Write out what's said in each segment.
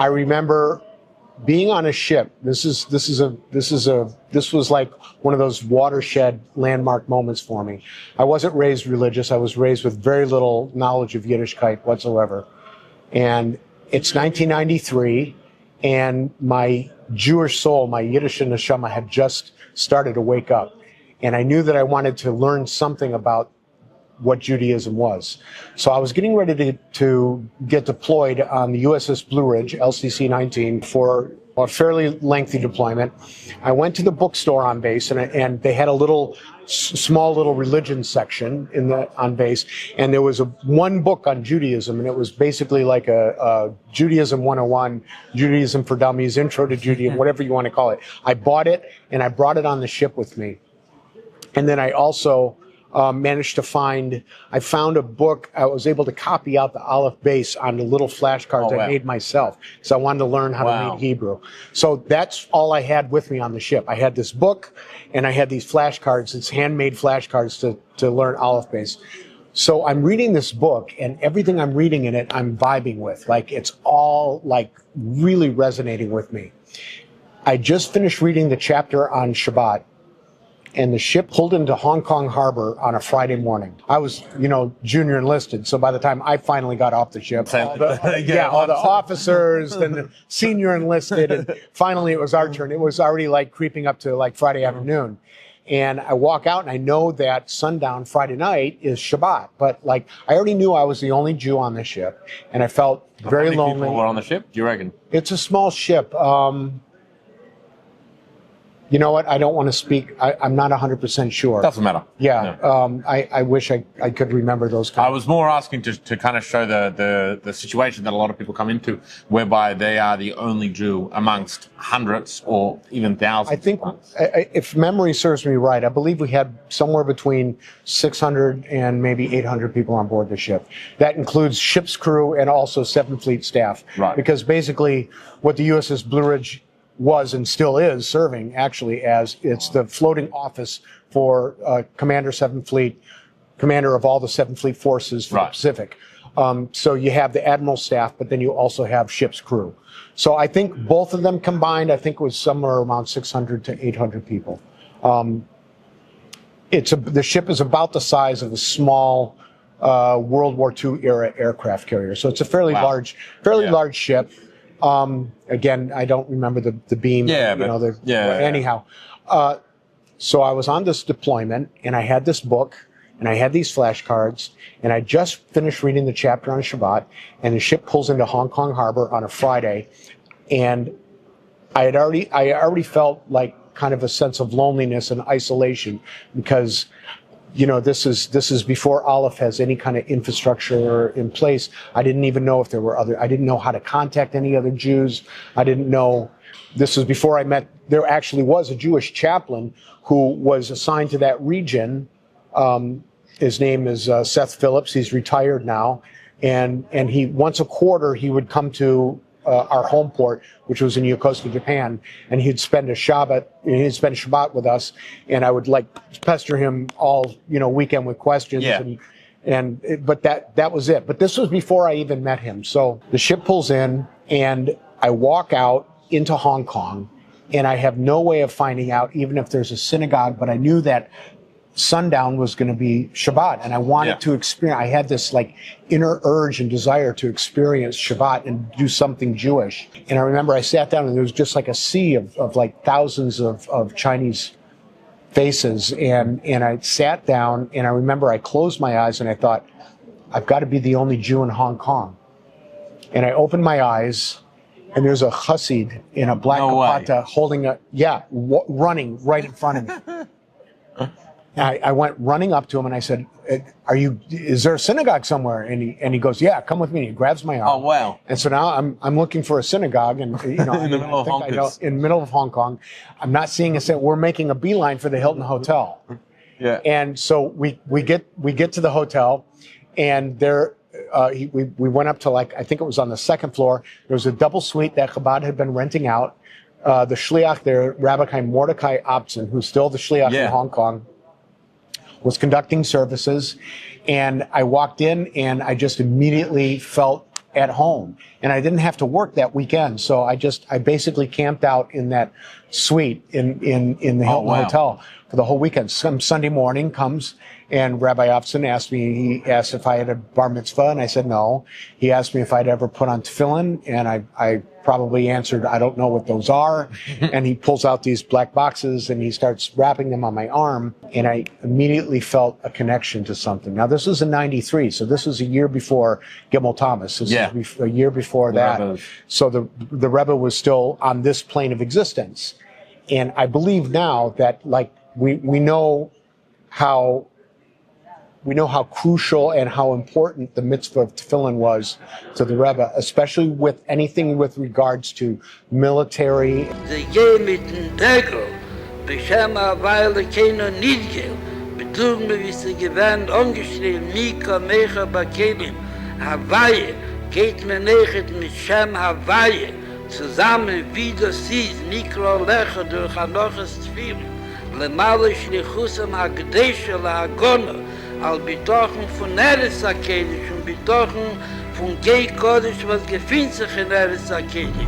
I remember being on a ship. This was like one of those watershed landmark moments for me. I wasn't raised religious. I was raised with very little knowledge of Yiddishkeit whatsoever. And it's 1993, and my Jewish soul, my Yiddish neshama, had just started to wake up. And I knew that I wanted to learn something about what Judaism was. So I was getting ready to get deployed on the USS Blue Ridge, LCC-19, for a fairly lengthy deployment. I went to the bookstore on base, and they had a small little religion section on base, and there was one book on Judaism, and it was basically like a Judaism 101, Judaism for Dummies, Intro to Judaism, whatever you want to call it. I bought it, and I brought it on the ship with me. And then I also managed to I found a book. I was able to copy out the Aleph-Beis on the little flashcards I made myself. So I wanted to learn how to read Hebrew. So that's all I had with me on the ship. I had this book, and I had these flashcards. It's handmade flashcards to learn Aleph-Beis. So I'm reading this book, and everything I'm reading in it, I'm vibing with. Like, it's all like really resonating with me. I just finished reading the chapter on Shabbat, and the ship pulled into Hong Kong Harbor on a Friday morning. I was, junior enlisted, so by the time I finally got off the ship, all the officers, then the senior enlisted, and finally it was our turn. It was already like creeping up to like Friday afternoon. And I walk out, and I know that sundown Friday night is Shabbat, but like I already knew I was the only Jew on the ship, and I felt very lonely. How many people were on the ship, do you reckon? It's a small ship. You know what? I don't want to speak. I'm not 100% sure. Doesn't matter. Yeah. No. I wish I could remember those. I was more asking to kind of show the situation that a lot of people come into, whereby they are the only Jew amongst hundreds or even thousands. I think, if memory serves me right, I believe we had somewhere between 600 and maybe 800 people on board the ship. That includes ship's crew and also 7th Fleet staff. Right. Because basically what the USS Blue Ridge was and still is serving actually as it's the floating office for Commander 7th Fleet, commander of all the 7th Fleet forces for the Pacific. So you have the admiral staff, but then you also have ship's crew. So I think both of them combined, I think it was somewhere around 600 to 800 people. The ship is about the size of a small World War II era aircraft carrier. So it's a fairly large ship. Again, I don't remember the beam. Anyhow. So I was on this deployment, and I had this book, and I had these flashcards, and I just finished reading the chapter on Shabbat, and the ship pulls into Hong Kong Harbor on a Friday, and I already felt like kind of a sense of loneliness and isolation because this is before Aleph has any kind of infrastructure in place. I didn't even know if there were I didn't know how to contact any other Jews. I didn't know. This was before there actually was a Jewish chaplain who was assigned to that region. His name is Seth Phillips. He's retired now. And he, once a quarter, he would come to our home port, which was in Yokosuka, Japan, and he'd spend Shabbat with us, and I would pester him all weekend with questions, but that was it. But this was before I even met him. So the ship pulls in, and I walk out into Hong Kong, and I have no way of finding out even if there's a synagogue, but I knew that sundown was going to be Shabbat, and I wanted to experience. I had this inner urge and desire to experience Shabbat and do something Jewish. And I remember I sat down, and there was just a sea of thousands of Chinese faces, and I sat down, and I remember I closed my eyes, and I thought, I've got to be the only Jew in Hong Kong. And I opened my eyes, and there's a Chassid in a black kapata holding running right in front of me. I went running up to him, and I said, is there a synagogue somewhere? And he goes, yeah, come with me. And he grabs my arm. Oh, wow. And so now I'm looking for a synagogue, and in the middle of Hong Kong. I'm not seeing a synagogue. We're making a beeline for the Hilton Hotel. Yeah. And so we get to the hotel, and there we went up to I think it was on the second floor. There was a double suite that Chabad had been renting out. The shliach there, Rabbi Mordechai Ovtson, who's still the shliach in Hong Kong, was conducting services, and I walked in, and I just immediately felt at home, and I didn't have to work that weekend. So I basically camped out in that suite in the Hilton Hotel for the whole weekend. Some Sunday morning comes, and Rabbi Ovtson he asked if I had a bar mitzvah, and I said no. He asked me if I'd ever put on tefillin, and I probably answered, I don't know what those are. And he pulls out these black boxes and he starts wrapping them on my arm, and I immediately felt a connection to something. Now, this was in '93, so this was a year before Gimel Thomas. This was a year before that. So the Rebbe was still on this plane of existence. And I believe now that, like, we know how crucial and how important the mitzvah of tefillin was to the Rebbe, especially with anything with regards to military. They gave me den Degel, beshem a Weile keiner Nidgel, betrug me wie sie gewähnt, angeschrieben, Mika, Mecha, Bakelim, Hawaii, geht mir nechet mit Shem Hawaii, zusammen wie das ist, Mikro Lecher durch Anoches Tefillin, Lemale Shlichusam HaGdesha LaHagona, al bitochen von Eretz HaKodesh und bitochen von Gei Kodesh, was gefindt sich in Eretz HaKodesh.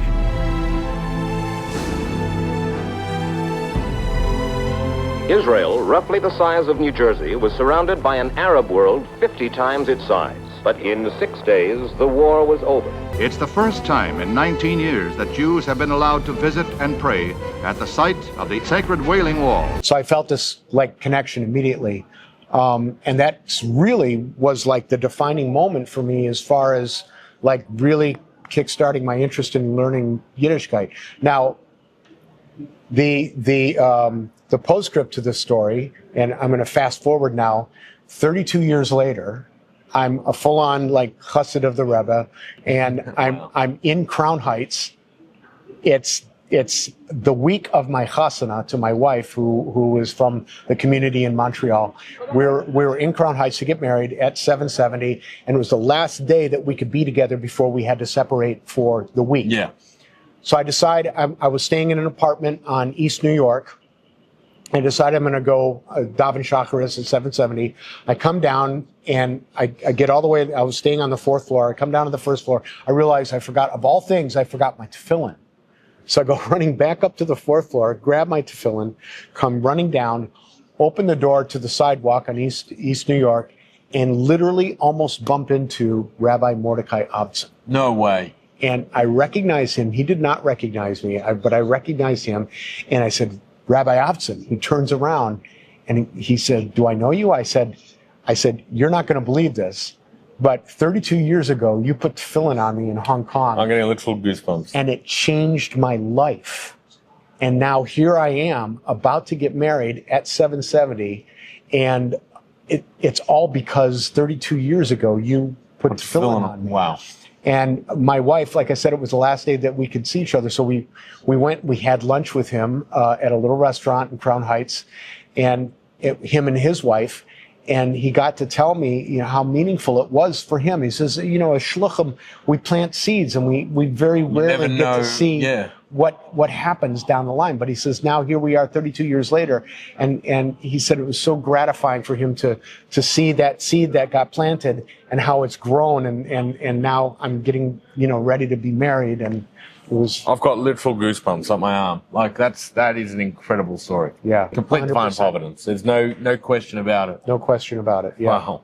Israel, roughly the size of New Jersey, was surrounded by an Arab world 50 times its size. But in 6 days, the war was over. It's the first time in 19 years that Jews have been allowed to visit and pray at the site of the sacred Wailing Wall. So I felt this, like, connection immediately. And that really was like the defining moment for me as far as, like, really kickstarting my interest in learning Yiddishkeit. Now, the postscript to this story, and I'm going to fast forward now, 32 years later, I'm a full-on, like, Chassid of the Rebbe, and I'm in Crown Heights. It's the week of my chasana to my wife, who is from the community in Montreal. We were in Crown Heights to get married at 770, and it was the last day that we could be together before we had to separate for the week. Yeah. So I decided I was staying in an apartment on East New York. I decided I'm going to go daven shacharis at 770. I come down and I get all the way. I was staying on the 4th floor. I come down to the 1st floor. I realize I forgot, of all things, I forgot my tefillin. So I go running back up to the 4th floor, grab my tefillin, come running down, open the door to the sidewalk on East New York, and literally almost bump into Rabbi Mordechai Ovtson. No way. And I recognized him. He did not recognize me, but I recognized him. And I said, Rabbi Ovtson. He turns around and he said, do I know you? I said, you're not going to believe this, but 32 years ago, you put tefillin on me in Hong Kong. I'm getting literal goosebumps. And it changed my life. And now here I am about to get married at 770. And it's all because 32 years ago, you put tefillin on me. Wow. And my wife, like I said, it was the last day that we could see each other. So we had lunch with him at a little restaurant in Crown Heights, and him and his wife. And he got to tell me, how meaningful it was for him. He says, as shluchim, we plant seeds, and we very rarely get to see what happens down the line. But he says, now here we are 32 years later. And he said it was so gratifying for him to see that seed that got planted and how it's grown. And now I'm getting, ready to be married. And it was. I've got literal goosebumps up my arm. Like, that is an incredible story. Yeah. Complete divine 100%. providence. There's no question about it. No question about it. Yeah. Wow.